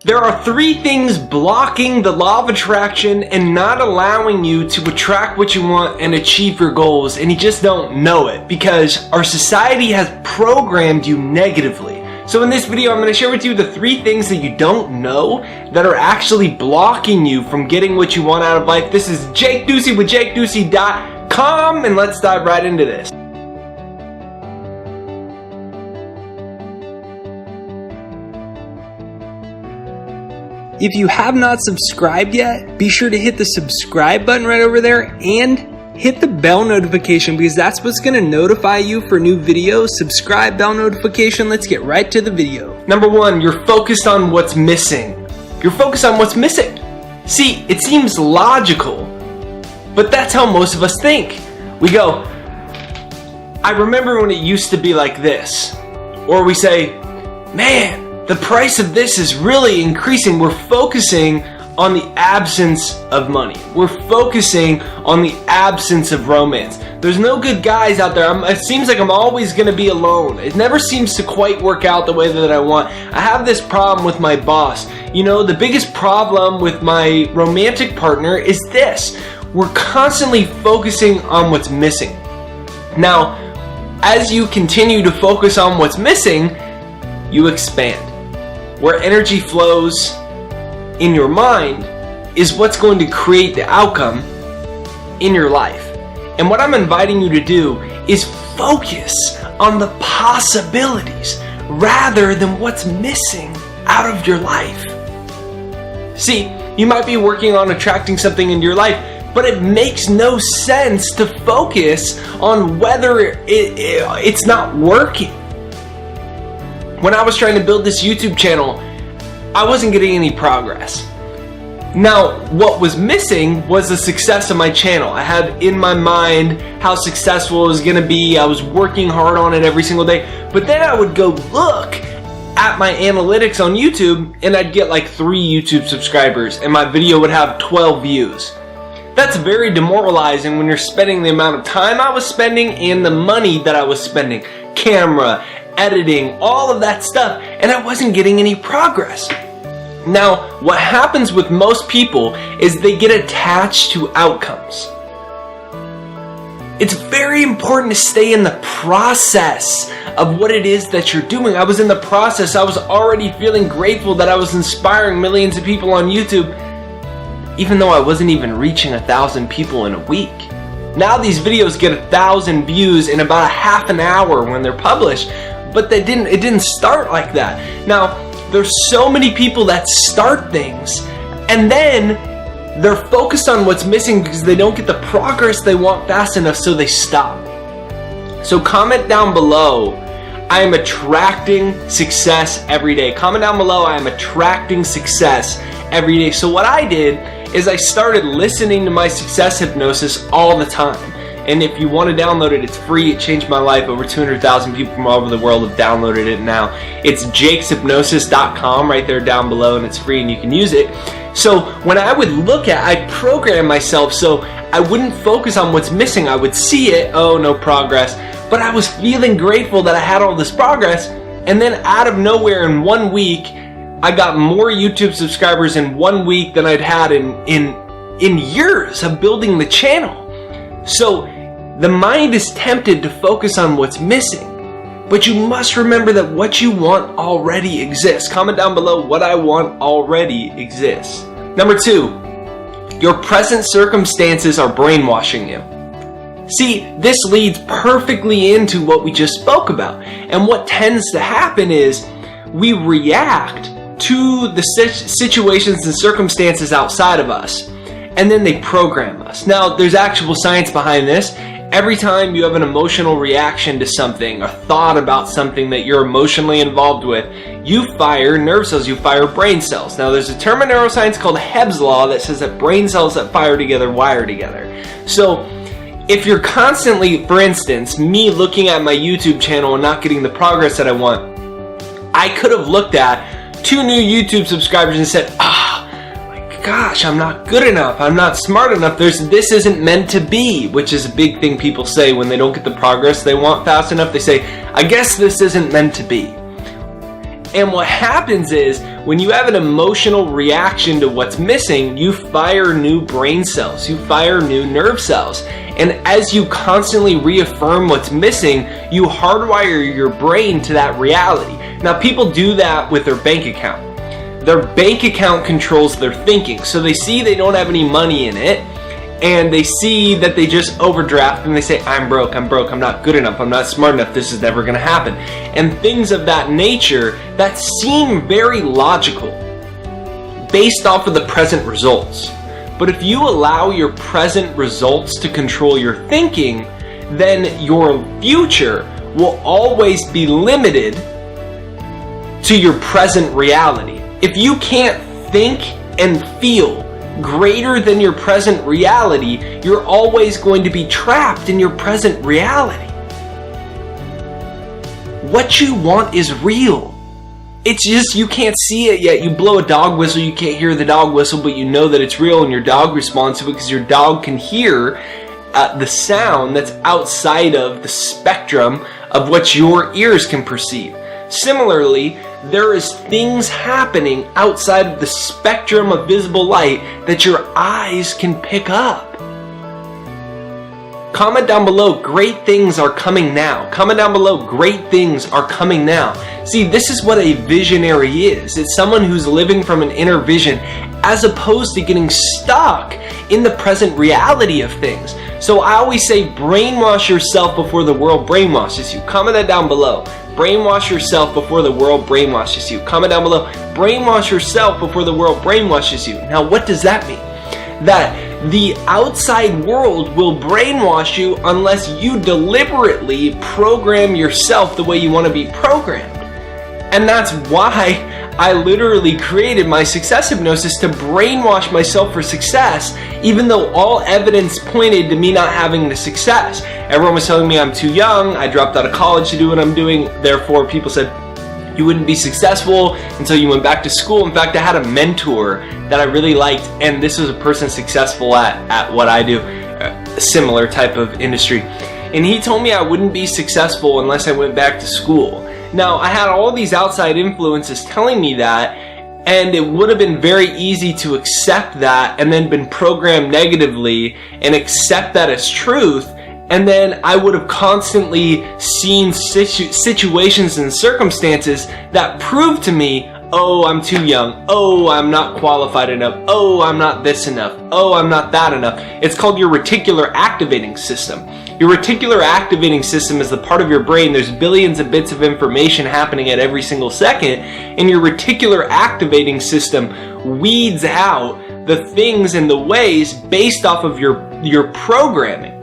There are 3 things blocking the law of attraction and not allowing you to attract what you want and achieve your goals, and you just don't know it because our society has programmed you negatively. So in this video, I'm going to share with you the 3 things that you don't know that are actually blocking you from getting what you want out of life. This is Jake Ducey with JakeDucey.com, and let's dive right into this. If you have not subscribed yet, be sure to hit the subscribe button right over there and hit the bell notification because that's what's going to notify you for new videos. Subscribe, bell notification. Let's get right to the video. Number 1, you're focused on what's missing. You're focused on what's missing. See, it seems logical, but that's how most of us think. We go, I remember when it used to be like this. Or we say, man, the price of this is really increasing. We're focusing on the absence of money. We're focusing on the absence of romance. There's no good guys out there. It seems like I'm always going to be alone. It never seems to quite work out the way that I want. I have this problem with my boss. You know, the biggest problem with my romantic partner is this. We're constantly focusing on what's missing. Now, as you continue to focus on what's missing, you expand. Where energy flows in your mind is what's going to create the outcome in your life. And what I'm inviting you to do is focus on the possibilities rather than what's missing out of your life. See, you might be working on attracting something into your life, but it makes no sense to focus on whether it's not working. When I was trying to build this YouTube channel, I wasn't getting any progress. Now, what was missing was the success of my channel. I had in my mind how successful it was going to be. I was working hard on it every single day. But then I would go look at my analytics on YouTube and I'd get like 3 YouTube subscribers and my video would have 12 views. That's very demoralizing when you're spending the amount of time I was spending and the money that I was spending. Camera, editing, all of that stuff, and I wasn't getting any progress. Now, what happens with most people is they get attached to outcomes. It's very important to stay in the process of what it is that you're doing. I was in the process. I was already feeling grateful that I was inspiring millions of people on YouTube, even though I wasn't even reaching 1,000 people in a week. Now these videos get 1,000 views in about a half an hour when they're published. But it didn't start like that. Now, there's so many people that start things and then they're focused on what's missing because they don't get the progress they want fast enough, so they stop. So comment down below, I am attracting success every day. Comment down below, I am attracting success every day. So what I did is I started listening to my success hypnosis all the time. And if you want to download it, it's free. It changed my life. Over 200,000 people from all over the world have downloaded it now. It's jakeshypnosis.com right there down below, and it's free and you can use it. So when I would look at, I programmed myself so I wouldn't focus on what's missing. I would see it, oh, no progress. But I was feeling grateful that I had all this progress. And then out of nowhere in 1 week, I got more YouTube subscribers in 1 week than I'd had in years of building the channel. So the mind is tempted to focus on what's missing, but you must remember that what you want already exists. Comment down below, what I want already exists. Number 2, your present circumstances are brainwashing you. See, this leads perfectly into what we just spoke about. And what tends to happen is we react to the situations and circumstances outside of us, and then they program us. Now, there's actual science behind this. Every time you have an emotional reaction to something, a thought about something that you're emotionally involved with, you fire nerve cells, you fire brain cells. Now, there's a term in neuroscience called Hebb's law that says that brain cells that fire together wire together. So, if you're constantly, for instance, me looking at my YouTube channel and not getting the progress that I want, I could have looked at 2 new YouTube subscribers and said, gosh, I'm not good enough, I'm not smart enough, this isn't meant to be, which is a big thing people say when they don't get the progress they want fast enough. They say, I guess this isn't meant to be. And what happens is, when you have an emotional reaction to what's missing, you fire new brain cells, you fire new nerve cells. And as you constantly reaffirm what's missing, you hardwire your brain to that reality. Now, people do that with their bank account. Their bank account controls their thinking. So they see they don't have any money in it, and they see that they just overdraft, and they say, I'm broke, I'm not good enough, I'm not smart enough, this is never gonna happen. And things of that nature that seem very logical based off of the present results. But if you allow your present results to control your thinking, then your future will always be limited to your present reality. If you can't think and feel greater than your present reality, you're always going to be trapped in your present reality. What you want is real. It's just you can't see it yet. You blow a dog whistle, you can't hear the dog whistle, but you know that it's real, and your dog responds to it because your dog can hear the sound that's outside of the spectrum of what your ears can perceive. Similarly, there is things happening outside of the spectrum of visible light that your eyes can pick up. Comment down below, great things are coming now. Comment down below, great things are coming now. See, this is what a visionary is. It's someone who's living from an inner vision as opposed to getting stuck in the present reality of things. So I always say, brainwash yourself before the world brainwashes you. Comment that down below. Brainwash yourself before the world brainwashes you. Comment down below. Brainwash yourself before the world brainwashes you. Now, what does that mean? That the outside world will brainwash you unless you deliberately program yourself the way you want to be programmed. And that's why I literally created my success hypnosis, to brainwash myself for success, even though all evidence pointed to me not having the success. Everyone was telling me I'm too young, I dropped out of college to do what I'm doing, therefore people said you wouldn't be successful until you went back to school. In fact, I had a mentor that I really liked, and this was a person successful at what I do, a similar type of industry. And he told me I wouldn't be successful unless I went back to school. Now, I had all these outside influences telling me that, and it would have been very easy to accept that and then been programmed negatively and accept that as truth. And then I would have constantly seen situations and circumstances that proved to me, oh, I'm too young, oh, I'm not qualified enough, oh, I'm not this enough, oh, I'm not that enough. It's called your reticular activating system. Your reticular activating system is the part of your brain. There's billions of bits of information happening at every single second, and your reticular activating system weeds out the things and the ways based off of your programming.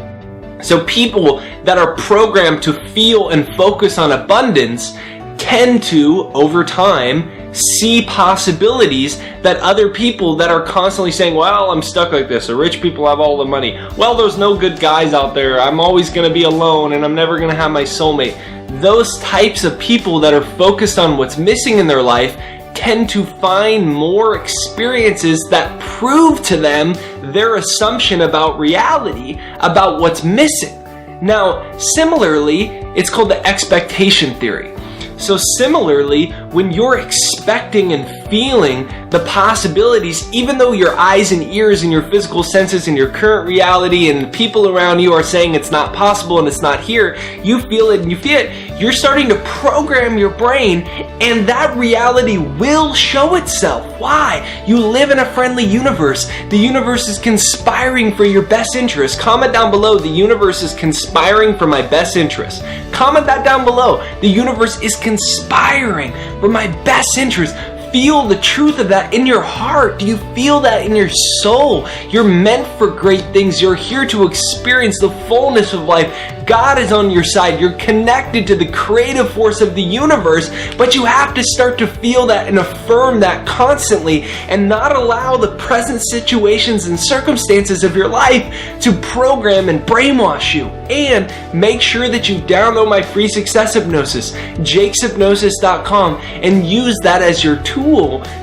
So people that are programmed to feel and focus on abundance tend to, over time, see possibilities that other people that are constantly saying, well, I'm stuck like this, or rich people have all the money, well, there's no good guys out there, I'm always going to be alone, and I'm never going to have my soulmate. Those types of people that are focused on what's missing in their life tend to find more experiences that prove to them their assumption about reality, about what's missing. Now, similarly, it's called the expectation theory. So similarly, when you're expecting and feeling the possibilities, even though your eyes and ears and your physical senses and your current reality and the people around you are saying it's not possible and it's not here, you feel it and you feel it, you're starting to program your brain, and that reality will show itself. Why? You live in a friendly universe. The universe is conspiring for your best interest. Comment down below, the universe is conspiring for my best interest. Comment that down below. The universe is conspiring for my best interest. Feel the truth of that in your heart. Do you feel that in your soul? You're meant for great things. You're here to experience the fullness of life. God is on your side. You're connected to the creative force of the universe, but you have to start to feel that and affirm that constantly, and not allow the present situations and circumstances of your life to program and brainwash you. And make sure that you download my free success hypnosis, jakeshypnosis.com, and use that as your tool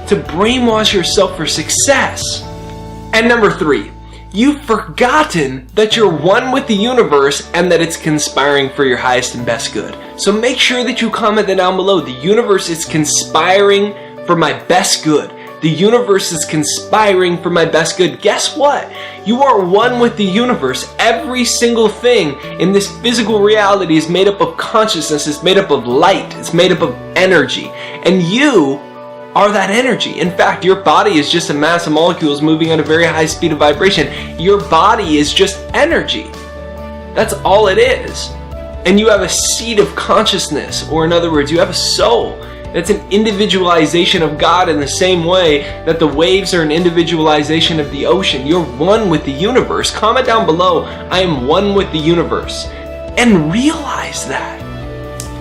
to brainwash yourself for success. And number 3, you've forgotten that you're one with the universe and that it's conspiring for your highest and best good. So make sure that you comment that down below. The universe is conspiring for my best good. The universe is conspiring for my best good. Guess what? You are one with the universe. Every single thing in this physical reality is made up of consciousness, it's made up of light, it's made up of energy. And you are that energy. In fact, your body is just a mass of molecules moving at a very high speed of vibration. Your body is just energy. That's all it is. And you have a seed of consciousness, or in other words, you have a soul. That's an individualization of God in the same way that the waves are an individualization of the ocean. You're one with the universe. Comment down below, I am one with the universe. And realize that.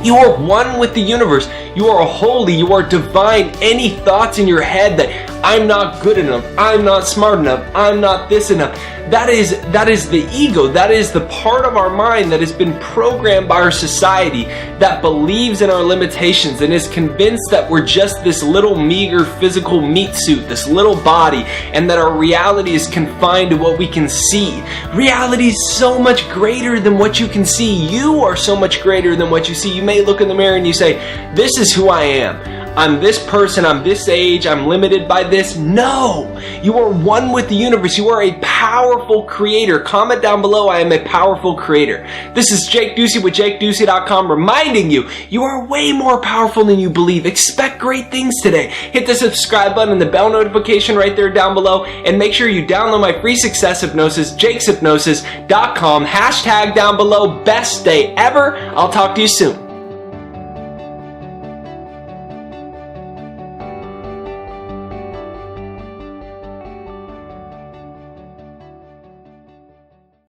You are one with the universe. You are holy. You are divine. Any thoughts in your head that I'm not good enough, I'm not smart enough, I'm not this enough, that is the ego. That is the part of our mind that has been programmed by our society, that believes in our limitations and is convinced that we're just this little meager physical meat suit, this little body, and that our reality is confined to what we can see. Reality is so much greater than what you can see. You are so much greater than what you see. You may look in the mirror and you say, this is who I am. I'm this person, I'm this age, I'm limited by this. No! You are one with the universe. You are a powerful creator. Comment down below, I am a powerful creator. This is Jake Ducey with JakeDucey.com reminding you, you are way more powerful than you believe. Expect great things today. Hit the subscribe button and the bell notification right there down below, and make sure you download my free success hypnosis, JakesHypnosis.com. Hashtag down below, best day ever. I'll talk to you soon.